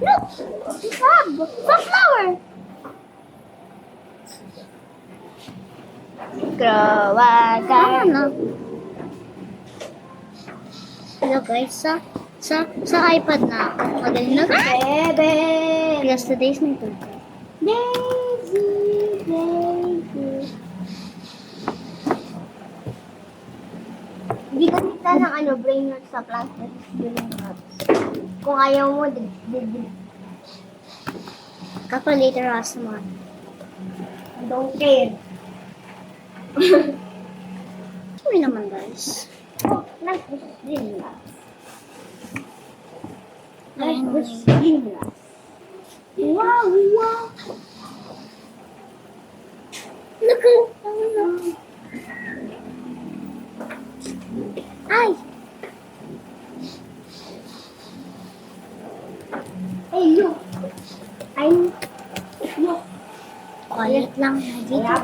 Look! We have sunflower! Ano? Hello guys, sa iPad na ako. Magaling na. Bebe! Plus today's my birthday. Daisy, Daisy. Hindi ka nita ng brain rot sa plastic. Kung ayaw mo, calculator as mo. I don't care. Sorry naman guys. Oh, life is dreamless. Life is dreamless. Wow, wow. Look at Ay! Hey, look! Look! Quiet lang na dito.